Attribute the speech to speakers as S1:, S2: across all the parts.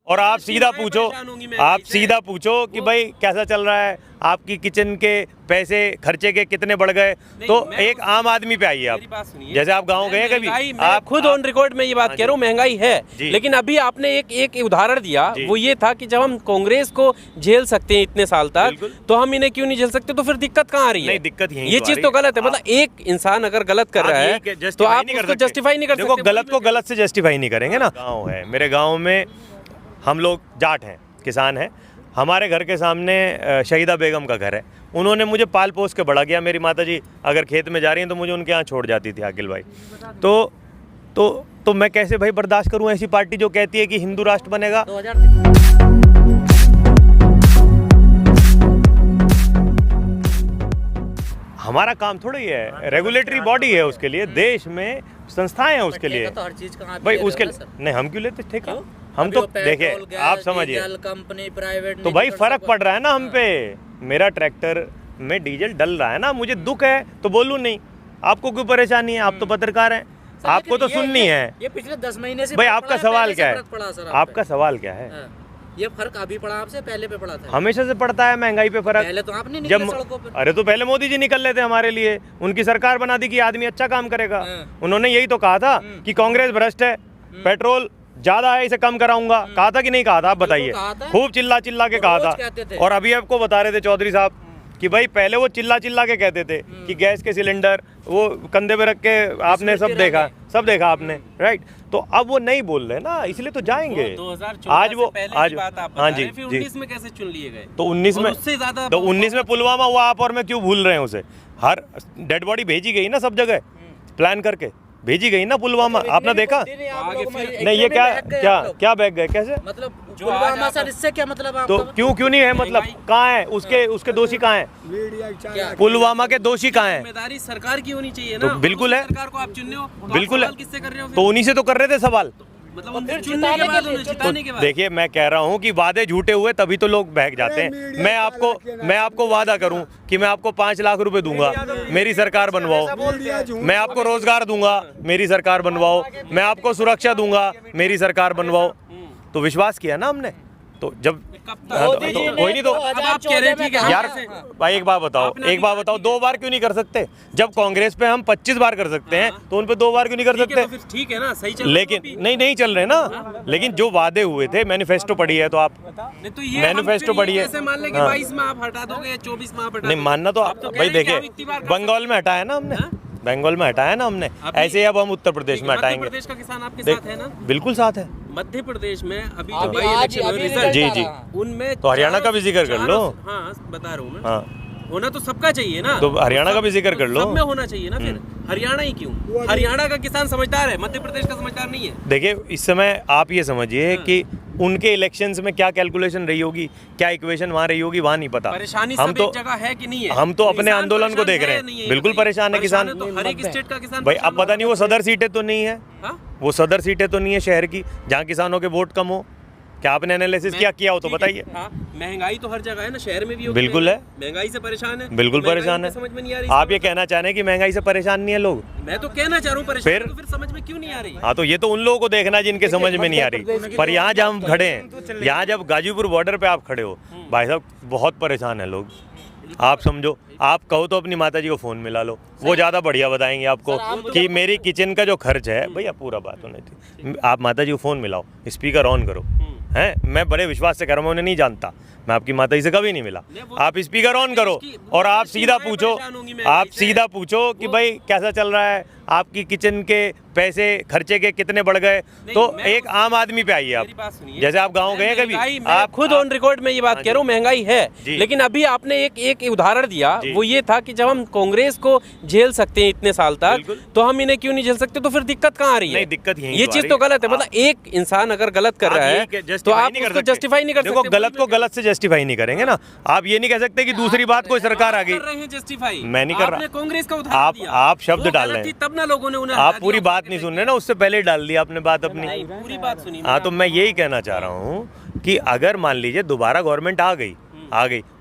S1: और आप सीधा पूछो कि भाई कैसा चल रहा है, आपकी किचन के पैसे खर्चे के कितने बढ़ गए, तो एक आम आदमी पे आइए आप। जैसे आप गांव गए कभी,
S2: आप खुद ऑन रिकॉर्ड में ये बात कह रहा हूँ, महंगाई है, लेकिन अभी आपने एक उदाहरण दिया, वो ये था कि जब हम कांग्रेस को झेल सकते हैं इतने साल तक, तो हम इन्हें क्यों नहीं झेल सकते? तो फिर दिक्कत कहाँ आ रही है?
S1: नहीं, दिक्कत यही
S2: ये चीज तो गलत है। मतलब एक इंसान अगर गलत कर रहा है तो आप उसको जस्टिफाई नहीं कर सकते।
S1: गलत को गलत से जस्टिफाई नहीं करेंगे ना। गाँव है, मेरे गाँव में हम लोग जाट हैं, किसान हैं। हमारे घर के सामने शहीदा बेगम का घर है। उन्होंने मुझे पाल पोस के बड़ा किया। मेरी माताजी अगर खेत में जा रही हैं तो मुझे उनके यहाँ छोड़ जाती थी आकिल भाई। तो मैं कैसे भाई बर्दाश्त करूँ ऐसी पार्टी जो कहती है कि हिंदू राष्ट्र बनेगा। हमारा काम थोड़ा ही है, रेगुलेटरी बॉडी है उसके लिए, देश में संस्थाएं हैं उसके लिए।
S3: तो हर चीज का
S1: भाई उसके नहीं, हम क्यों लेते ठेका? हम तो देखिए, आप समझिए,
S3: कंपनी प्राइवेट
S1: तो भाई फर्क पड़ रहा है ना हम पे। मेरा ट्रैक्टर में डीजल डल रहा है ना, मुझे दुख है तो बोलूं नहीं। आपको क्यों परेशानी है? आप तो पत्रकार हैं, आपको तो सुननी है।
S3: ये पिछले 10 महीने से
S1: भाई आपका सवाल क्या है? आपका सवाल क्या है?
S3: ये फर्क अभी पड़ा आपसे, पहले पे पड़ा था?
S1: हमेशा से पड़ता है महंगाई पे फर्क।
S3: पहले तो आपने निकले सड़कों पे।
S1: अरे तो पहले मोदी जी निकल लेते हमारे लिए, उनकी सरकार बना दी कि आदमी अच्छा काम करेगा। उन्होंने यही तो कहा था कि कांग्रेस भ्रष्ट है, पेट्रोल ज्यादा है, इसे कम कराऊंगा। कहा था कि नहीं कहा था? आप बताइए। खूब चिल्ला चिल्ला के कहा था। और अभी आपको बता रहे थे चौधरी साहब कि भाई पहले वो चिल्ला चिल्ला के कहते थे कि गैस के सिलेंडर वो कंधे पे रख के आपने सब देखा आपने, राइट? तो अब वो नहीं बोल रहे ना, इसलिए तो जाएंगे। आज हाँ जी,
S2: 19 में कैसे चुन लिए गए?
S1: तो 19 में पुलवामा हुआ, आप और मैं क्यों भूल रहे हैं उसे? हर डेड बॉडी भेजी गई ना सब जगह, प्लान करके भेजी गई ना पुलवामा। आपने देखा नहीं? ये क्या बैग गए कैसे?
S3: मतलब पुलवामा सर, इससे क्या मतलब
S1: तो क्यों नहीं है? मतलब कहाँ है उसके दोषी? कहाँ है पुलवामा के दोषी? कहाँ है?
S2: जिम्मेदारी सरकार की होनी चाहिए ना।
S1: तो बिल्कुल है,
S2: सरकार को आप चुनने हो,
S1: बिल्कुल है।
S2: किससे कर रहे हो?
S1: तो उन्हीं से तो कर रहे थे सवाल।
S2: मतलब उनसे चुनने के बाद, उन्हें जिताने के बाद।
S1: देखिए, मैं कह रहा हूँ कि वादे झूठे हुए तभी तो लोग बहक जाते हैं। मैं आपको वादा करूँ कि मैं आपको 5 लाख रुपए दूंगा, मेरी सरकार बनवाओ। मैं आपको रोजगार दूंगा, मेरी सरकार बनवाओ। मैं आपको सुरक्षा दूंगा, मेरी सरकार बनवाओ। तो विश्वास किया ना हमने। तो जब कोई नहीं, तो
S2: आप कह रहे हैं
S1: यार भाई एक बात बताओ, 2 बार क्यों नहीं कर सकते? जब कांग्रेस पे हम 25 बार कर सकते हैं तो उन पे 2 बार क्यों नहीं कर सकते?
S2: ठीक है ना, सही चल।
S1: लेकिन नहीं चल रहे ना। लेकिन जो वादे हुए थे, मैनिफेस्टो पढ़ी है तो आप मैनिफेस्टो पढ़ी है।
S2: मान लें कि 22 में आप हटा दोगे या 24 में आप हटा
S1: नहीं मानना तो भाई देखिए, बंगाल में हटाया ना हमने, बंगाल में हटाया ना हमने, ऐसे ही अब हम उत्तर प्रदेश में हटाएंगे।
S2: मध्य प्रदेश का किसान आपके साथ है ना?
S1: बिल्कुल साथ है।
S2: मध्य प्रदेश में अभी जो बाई इलेक्शन रिजल्ट,
S1: जी
S2: उनमें
S1: तो हरियाणा का भी जिक्र कर लो।
S2: हाँ, बता रहा हूँ मैं। होना तो सबका चाहिए ना,
S1: तो हरियाणा का भी जिक्र कर लो।
S2: सब में होना चाहिए ना। फिर हरियाणा ही क्यों? हरियाणा का किसान समझदार है, मध्य प्रदेश का समझदार नहीं है।
S1: देखिए, इस समय आप ये समझिए कि उनके इलेक्शंस में क्या कैलकुलेशन रही होगी, क्या इक्वेशन वहाँ रही होगी, वहाँ नहीं पता।
S2: परेशानी
S1: हम
S2: सब
S1: तो
S2: एक जगह है कि नहीं है?
S1: हम तो अपने आंदोलन को देख रहे हैं। बिल्कुल परेशान है किसान।
S2: तो हर एक स्टेट का किसान
S1: भाई अब पता नहीं वो सदर सीटें तो नहीं है, वो सदर सीटें तो नहीं है शहर की जहाँ किसानों के वोट कम हो। क्या आपने एनालिसिस किया हो तो बताइए।
S2: महंगाई तो हर जगह है ना, शहर में भी
S1: बिल्कुल है।
S2: महंगाई से परेशान है,
S1: बिल्कुल परेशान है।
S2: समझ में नहीं आ रही।
S1: आप ये कहना चाह रहे हैं कि महंगाई से परेशान नहीं है लोग?
S2: मैं तो कहना चाह रहा हूँ परेशान, तो फिर समझ में क्यों नहीं आ रही?
S1: हाँ, तो ये तो उन लोगों को देखना जिनके समझ में नहीं आ रही। पर यहाँ जब हम खड़े हैं, यहाँ जब गाजीपुर बॉर्डर पे आप खड़े हो भाई साहब, बहुत परेशान है लोग। आप समझो, आप कहो तो अपनी माताजी को फोन मिला लो, वो ज्यादा बढ़िया बताएंगे आपको कि मेरी किचन का जो खर्च है। भैया पूरा बात होनी थी। आप माताजी को फोन मिलाओ, स्पीकर ऑन करो। हैं, मैं बड़े विश्वास से कह रहा हूँ, उन्हें नहीं जानता, मैं आपकी माताजी से कभी नहीं मिला। आप स्पीकर ऑन करो और आप सीधा पूछो कि भाई कैसा चल रहा है, आपकी किचन के पैसे खर्चे के कितने बढ़ गए। तो एक आम आदमी पे आइए आप। जैसे आप गांव गए कभी,
S2: आप खुद ऑन रिकॉर्ड में ये बात कह रहा हूँ, महंगाई है, लेकिन अभी आपने एक उदाहरण दिया, वो ये था कि जब हम कांग्रेस को झेल सकते हैं इतने साल तक, तो हम इन्हें क्यों नहीं झेल सकते? तो फिर दिक्कत कहाँ आ रही है?
S1: नहीं, दिक्कत यही
S2: ये चीज तो गलत है। मतलब एक इंसान अगर गलत कर रहा है तो आप उसको जस्टिफाई नहीं कर सकते।
S1: देखो, गलत को गलत से जस्टिफाई नहीं करेंगे ना। आप ये नहीं कह सकते कि दूसरी बात कोई सरकार आ गई।
S2: जस्टिफाई
S1: मैं नहीं कर रहा।
S2: कांग्रेस का उदाहरण दिया,
S1: आप शब्द डाल रहे हैं,
S2: तब ना लोगों ने उन्हें।
S1: आप पूरी बात नहीं सुन रहे ना, उससे पहले डाल दिया आपने बात अपनी।
S2: पूरी बात सुनी।
S1: हाँ, तो मैं यही कहना चाह रहा हूँ कि अगर मान लीजिए दोबारा गवर्नमेंट आ गई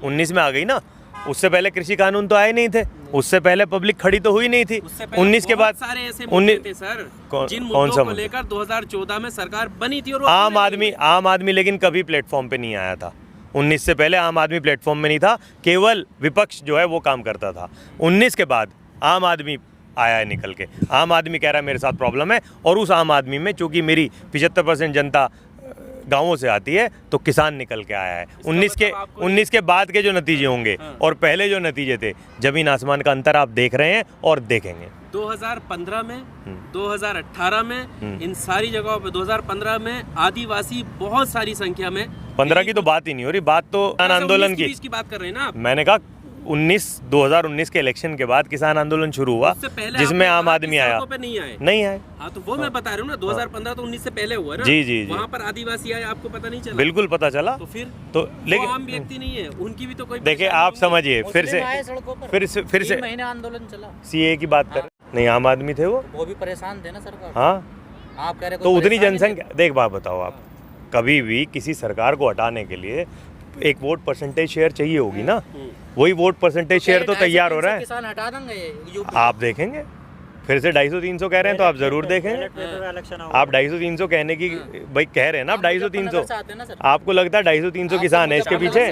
S1: 19 में आ गई ना, उससे पहले कृषि कानून तो आए नहीं थे, उससे पहले पब्लिक खड़ी तो हुई नहीं थी। 19 के बाद
S2: सारे ऐसे मुद्दे थे सर, जिन
S1: कौन सा
S2: मुद्दों को लेकर 2014 में सरकार बनी थी और वो
S1: आम आदमी लेकिन कभी प्लेटफॉर्म पे नहीं आया था। 19 से पहले आम आदमी प्लेटफॉर्म में नहीं था, केवल विपक्ष जो है वो काम करता था। 19 के बाद आम आदमी आया है निकल के। आम आदमी कह रहा है मेरे साथ प्रॉब्लम है, और उस आम आदमी में चूंकि मेरी 75% जनता गांवों से आती है तो किसान निकल के आया है। 19 के बाद के जो नतीजे होंगे और पहले जो नतीजे थे, जमीन आसमान का अंतर आप देख रहे हैं और देखेंगे।
S2: 2015 में 2018 में इन सारी जगहों पे 2015 में आदिवासी बहुत सारी संख्या में,
S1: 15 की तो बात ही नहीं हो रही, बात तो किसान आंदोलन की
S2: बात कर रहे हैं ना आप।
S1: मैंने कहा 2019 के इलेक्शन के बाद किसान आंदोलन शुरू हुआ, जिसमें आम आदमी आया नहीं आए।
S2: हाँ तो वो मैं बता रहा हूँ ना, 2015 तो 19 से पहले हुआ ना।
S1: जी।
S2: वहाँ पर आदिवासी आए, आपको पता नहीं चला?
S1: बिल्कुल पता चला।
S2: तो फिर
S1: तो लेकिन
S2: आम व्यक्ति नहीं है, उनकी भी तो कोई,
S1: देखिए आप समझिए, फिर से
S3: महीने आंदोलन चला,
S1: सीए की बात कर, नहीं आम आदमी थे वो
S3: भी परेशान थे ना सरकार।
S1: हाँ
S3: आप कह रहे
S1: तो उतनी जनसंख्या, देख बात बताओ आप, कभी भी किसी सरकार को हटाने के लिए एक वोट परसेंटेज शेयर चाहिए होगी ना, वही वोट परसेंटेज शेयर तो तैयार हो रहा है।
S3: किसान हटा देंगे,
S1: आप देखेंगे फिर से 250-300 कह रहे हैं तो आप जरूर देखेंगे। आप 250-300 कहने की भाई कह रहे हैं ना, आप 250-300, आपको लगता है 250-300 किसान है इसके पीछे?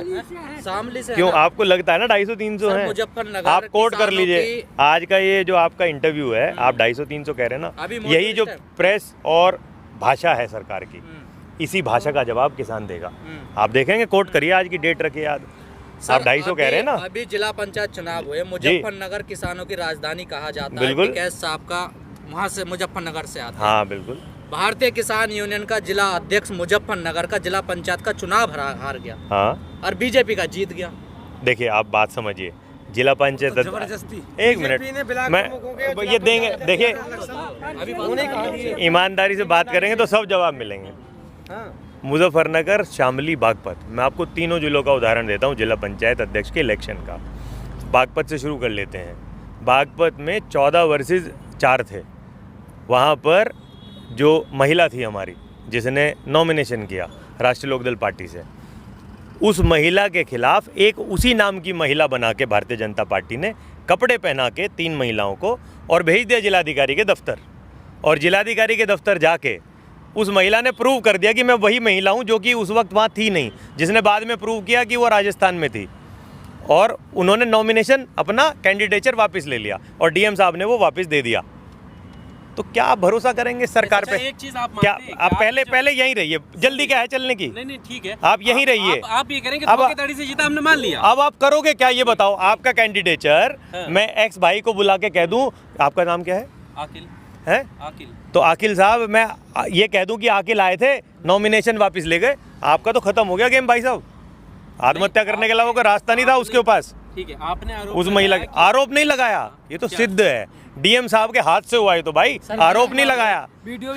S1: क्यों आपको लगता है ना 250-300 है? आप कोट कर लीजिए आज का ये जो आपका इंटरव्यू है, आप 250-300 कह रहे हैं ना, यही जो प्रेस और भाषा है सरकार की, इसी भाषा का जवाब किसान देगा। आप देखेंगे, कोट करिए, आज की डेट रखिए याद। आप 250 कह रहे हैं ना।
S3: अभी जिला पंचायत चुनाव हुए, मुजफ्फरनगर किसानों की राजधानी कहा जाता है।
S1: बिल्कुल।
S3: कैस साहब का वहाँ से मुजफ्फरनगर से आता है।
S1: हाँ बिल्कुल।
S3: भारतीय किसान यूनियन का जिला अध्यक्ष मुजफ्फरनगर का जिला पंचायत का चुनाव हार गया।
S1: हाँ, और
S3: बीजेपी का जीत गया।
S1: देखिए आप बात समझिए, जिला पंचायत एक मिनट मैं ये देंगे, देखिए ईमानदारी से बात करेंगे तो सब जवाब मिलेंगे। मुजफ्फरनगर, शामली, बागपत, मैं आपको तीनों जिलों का उदाहरण देता हूँ जिला पंचायत अध्यक्ष के इलेक्शन का। बागपत से शुरू कर लेते हैं। बागपत में 14 वर्सेस 4 थे। वहाँ पर जो महिला थी हमारी, जिसने नॉमिनेशन किया राष्ट्रीय लोकदल पार्टी से, उस महिला के खिलाफ एक उसी नाम की महिला बना के भारतीय जनता पार्टी ने कपड़े पहना के 3 महिलाओं को और भेज दिया जिलाधिकारी के दफ्तर। और जिलाधिकारी के दफ्तर जाके उस महिला ने प्रूव कर दिया कि मैं वही महिला हूँ जो कि उस वक्त वहाँ थी नहीं, जिसने बाद में प्रूव किया कि वो राजस्थान में थी। और उन्होंने नॉमिनेशन, अपना कैंडिडेचर वापस ले लिया और डीएम साहब ने वो वापस दे दिया। तो क्या आप भरोसा करेंगे सरकार पे?
S2: एक चीज आप
S1: क्या आप पहले यहीं रहिए, जल्दी क्या है चलने की?
S2: नहीं ठीक है,
S1: आप यहीं रहिए।
S2: आप ये करेंगे धोखेधड़ी से जीता, हमने मान लिया।
S1: अब आप करोगे क्या ये बताओ? आपका कैंडिडेचर मैं एक्स भाई को बुला के कह दूं, आपका नाम क्या है?
S2: आकिल
S1: है?
S2: आकिल।
S1: तो आकिल साहब, मैं ये कह दूं कि आकिल आए थे, नॉमिनेशन वापस ले गए, आपका तो खत्म हो गया गेम भाई साहब। आत्महत्या करने के अलावा कोई रास्ता नहीं था उसके पास।
S2: ठीक है, आपने
S1: उस महिला आरोप नहीं लगाया, ये तो सिद्ध है। डीएम साहब के हाथ से हुआ है तो भाई, आरोप नहीं लगाया, वीडियो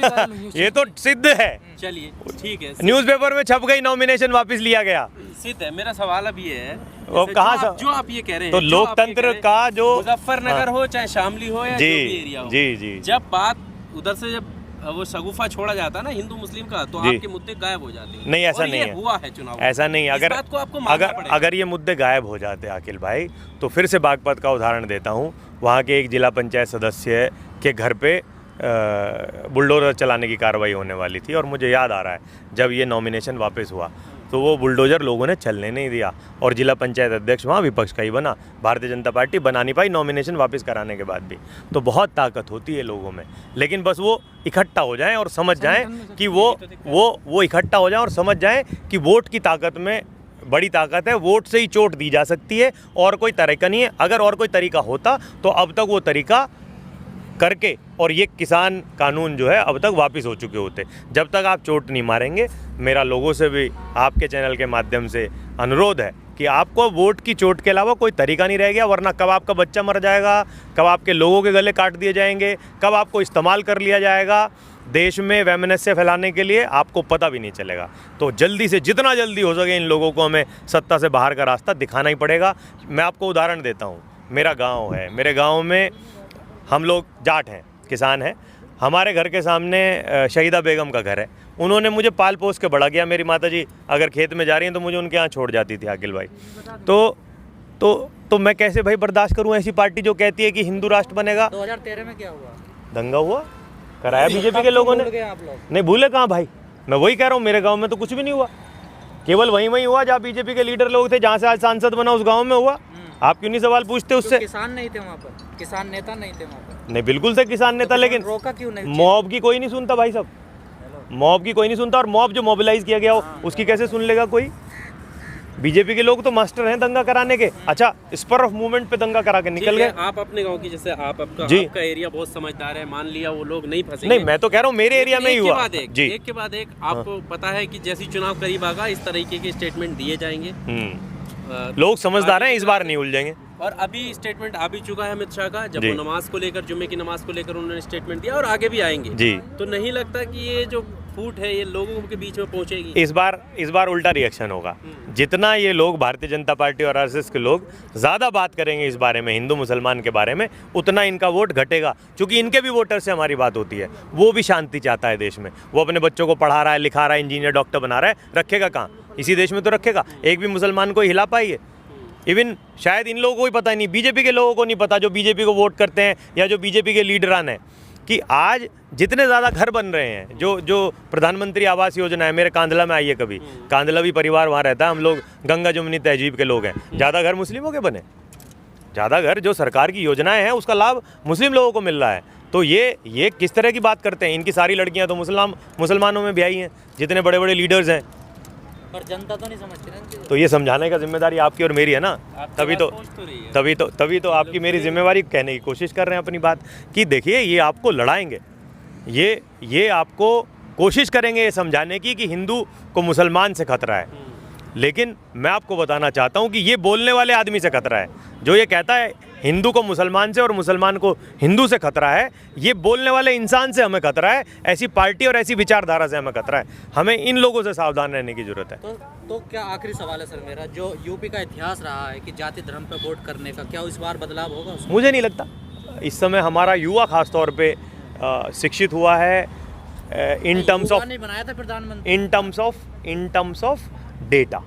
S1: ये तो सिद्ध है।
S2: चलिए ठीक है,
S1: न्यूज़पेपर में छप गई, नॉमिनेशन वापस लिया गया,
S2: सिद्ध है। मेरा सवाल अब ये है,
S1: वो कहाँ
S2: जो आप ये कह रहे हैं,
S1: तो लोकतंत्र का जो
S2: मुजफ्फरनगर हो चाहे शामली हो या जो भी एरिया हो,
S1: जी,
S2: जब बात उधर से जब वो शगुफा छोड़ा जाता है ना हिंदू मुस्लिम का, तो आपके मुद्दे गायब हो जाते हैं।
S1: नहीं, ऐसा नहीं है,
S2: हुआ है चुनाव,
S1: ऐसा नहीं। अगर ये मुद्दे गायब हो जाते अखिल भाई, तो फिर से बागपत का उदाहरण देता हूँ। वहाँ के एक जिला पंचायत सदस्य के घर पे बुलडोजर चलाने की कार्रवाई होने वाली थी, और मुझे याद आ रहा है जब ये नॉमिनेशन वापस हुआ तो वो बुलडोजर लोगों ने चलने नहीं दिया, और जिला पंचायत अध्यक्ष वहाँ विपक्ष का ही बना। भारतीय जनता पार्टी बना नहीं पाई नॉमिनेशन वापस कराने के बाद भी। तो बहुत ताकत होती है लोगों में, लेकिन बस वो इकट्ठा हो जाएं और समझ जाएं कि वो इकट्ठा हो जाएं और समझ जाएं कि वोट की ताकत में बड़ी ताकत है। वोट से ही चोट दी जा सकती है, और कोई तरीका नहीं है। अगर और कोई तरीका होता तो अब तक वो तरीका करके और ये किसान कानून जो है अब तक वापस हो चुके होते। जब तक आप चोट नहीं मारेंगे, मेरा लोगों से भी आपके चैनल के माध्यम से अनुरोध है कि आपको वोट की चोट के अलावा कोई तरीका नहीं रह गया, वरना कब आपका बच्चा मर जाएगा, कब आपके लोगों के गले काट दिए जाएंगे, कब आपको इस्तेमाल कर लिया जाएगा देश में वैमनस्य फैलाने के लिए, आपको पता भी नहीं चलेगा। तो जल्दी से, जितना जल्दी हो सके, इन लोगों को हमें सत्ता से बाहर का रास्ता दिखाना ही पड़ेगा। मैं आपको उदाहरण देता हूँ, मेरा गाँव है, मेरे गाँव में हम लोग जाट हैं, किसान हैं। हमारे घर के सामने शहीदा बेगम का घर है। उन्होंने मुझे पाल पोस के बड़ा किया। मेरी माताजी अगर खेत में जा रही हैं तो मुझे उनके यहाँ छोड़ जाती थी अखिल भाई। तो तो मैं कैसे भाई बर्दाश्त करूं ऐसी पार्टी जो कहती है कि हिंदू राष्ट्र बनेगा।
S3: 2013 में क्या हुआ?
S1: दंगा हुआ, कराया बीजेपी के लोगों ने।
S3: भूल गए आप लोग?
S1: नहीं भूले कहाँ भाई, मैं वही कह रहा हूँ, मेरे गांव में तो कुछ भी नहीं हुआ, केवल वहीं हुआ जहाँ बीजेपी के लीडर लोग थे, जहाँ से आज सांसद बना उस गांव में हुआ। आप क्यों नहीं सवाल पूछते उससे?
S3: किसान नहीं थे वहाँ पर, किसान नेता नहीं थे वहाँ पर।
S1: नहीं बिल्कुल से किसान नेता, लेकिन
S3: रोका क्यों नहीं?
S1: मॉब की कोई नहीं सुनता भाई साहब, मॉब की कोई नहीं सुनता। और मॉब जो मोबिलाइज किया गया हो उसकी कैसे सुन लेगा कोई? बीजेपी के लोग तो मास्टर हैं दंगा कराने के। अच्छा, स्पर ऑफ मूवमेंट पे दंगा करा के निकल गए।
S2: आप अपने गांव की, जैसे आपका एरिया बहुत समझदार है, मान लिया वो लोग नहीं फंसेंगे।
S1: नहीं, मैं तो कह रहा हूँ मेरे एरिया में ही हुआ।
S2: एक के बाद एक आपको पता है कि जैसी चुनाव करीब आगा इस तरीके के स्टेटमेंट दिए जाएंगे।
S1: लोग समझदार हैं, इस बार नहीं उलझेंगे।
S2: और अभी स्टेटमेंट आ भी चुका है अमित शाह का, जब वो नमाज को लेकर, जुम्मे की नमाज को लेकर उन्होंने स्टेटमेंट दिया, और आगे भी आएंगे
S1: जी। तो
S2: नहीं लगता कि ये जो फूट है ये लोगों के बीच में पहुंचेगी?
S1: इस बार उल्टा रिएक्शन होगा। जितना ये लोग, भारतीय जनता पार्टी और आरएसएस के लोग ज़्यादा बात करेंगे इस बारे में, हिंदू मुसलमान के बारे में, उतना इनका वोट घटेगा। क्योंकि इनके भी वोटर से हमारी बात होती है, वो भी शांति चाहता है देश में। वो अपने बच्चों को पढ़ा रहा है, लिखा रहा है, इंजीनियर डॉक्टर बना रहा है, रखेगा कहाँ? इसी देश में तो रखेगा। एक भी मुसलमान को हिला पाइए? इवन शायद इन लोगों को ही पता नहीं, बीजेपी के लोगों को नहीं पता, जो बीजेपी को वोट करते हैं या जो बीजेपी के लीडरान हैं, कि आज जितने ज़्यादा घर बन रहे हैं, जो प्रधानमंत्री आवास योजना है, मेरे कांधला में आइए कभी, कांधलावी परिवार वहाँ रहता है, हम लोग गंगा जमुनी तहजीब के लोग हैं। ज़्यादा घर मुस्लिमों के बने, ज़्यादा घर जो सरकार की योजनाएं हैं उसका लाभ मुस्लिम लोगों को मिल रहा है। तो ये किस तरह की बात करते हैं? इनकी सारी लड़कियाँ तो मुसलमानों में ब्याही हैं, जितने बड़े बड़े लीडर्स हैं।
S3: पर जनता तो नहीं समझती ना।
S1: तो ये समझाने का जिम्मेदारी आपकी और मेरी है ना। तभी तो आपकी मेरी जिम्मेवारी कहने की कोशिश कर रहे हैं अपनी बात, कि देखिए ये आपको लड़ाएंगे, ये आपको कोशिश करेंगे ये समझाने की कि हिंदू को मुसलमान से खतरा है। लेकिन मैं आपको बताना चाहता हूँ कि ये बोलने वाले आदमी से खतरा है, जो ये कहता है हिंदू को मुसलमान से और मुसलमान को हिंदू से खतरा है। ये बोलने वाले इंसान से हमें खतरा है, ऐसी पार्टी और ऐसी विचारधारा से हमें खतरा है। हमें इन लोगों से सावधान रहने की जरूरत है।
S3: तो क्या आखिरी सवाल है सर मेरा, जो यूपी का इतिहास रहा है कि जाति धर्म पर वोट करने का, क्या इस बार बदलाव होगा उसमें?
S1: मुझे नहीं लगता। इस समय हमारा युवा खास तौर पे शिक्षित हुआ है इन टर्म्स ऑफ,
S3: नहीं बनाया था प्रधानमंत्री,
S1: इन टर्म्स ऑफ डेटा।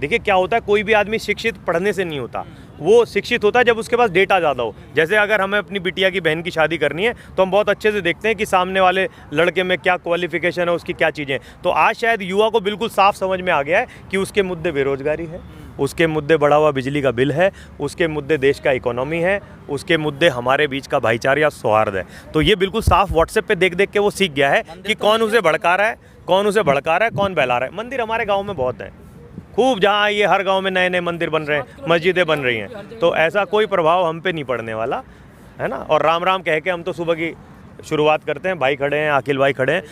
S1: देखिए क्या होता है, कोई भी आदमी शिक्षित पढ़ने से नहीं होता, वो शिक्षित होता है जब उसके पास डेटा ज़्यादा हो। जैसे अगर हमें अपनी बिटिया की बहन की शादी करनी है तो हम बहुत अच्छे से देखते हैं कि सामने वाले लड़के में क्या क्वालिफिकेशन है, उसकी क्या चीज़ें। तो आज शायद युवा को बिल्कुल साफ समझ में आ गया है कि उसके मुद्दे बेरोजगारी है, उसके मुद्दे बढ़ा हुआ बिजली का बिल है, उसके मुद्दे देश का इकोनॉमी है, उसके मुद्दे हमारे बीच का भाईचारा या सौहार्द है। तो ये बिल्कुल साफ व्हाट्सएप पे देख देख के वो सीख गया है कि कौन उसे भड़का रहा है, कौन बहला रहा है। मंदिर हमारे गाँव में बहुत हैं खूब, जहाँ ये हर गांव में नए नए मंदिर बन रहे हैं, मस्जिदें बन रही हैं। तो ऐसा कोई प्रभाव हम पे नहीं पड़ने वाला है ना। और राम राम कह के हम तो सुबह की शुरुआत करते हैं। भाई खड़े हैं, अखिल भाई खड़े हैं,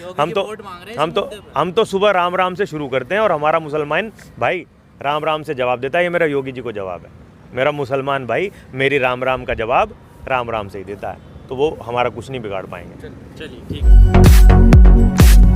S1: हम तो सुबह राम राम से शुरू करते हैं। और हमारा मुसलमान भाई राम राम से जवाब देता है। ये मेरा योगी जी को जवाब है, मेरा मुसलमान भाई मेरी राम राम का जवाब राम राम से ही देता है। तो वो हमारा कुछ नहीं बिगाड़ पाएंगे।
S2: चलिए ठीक है।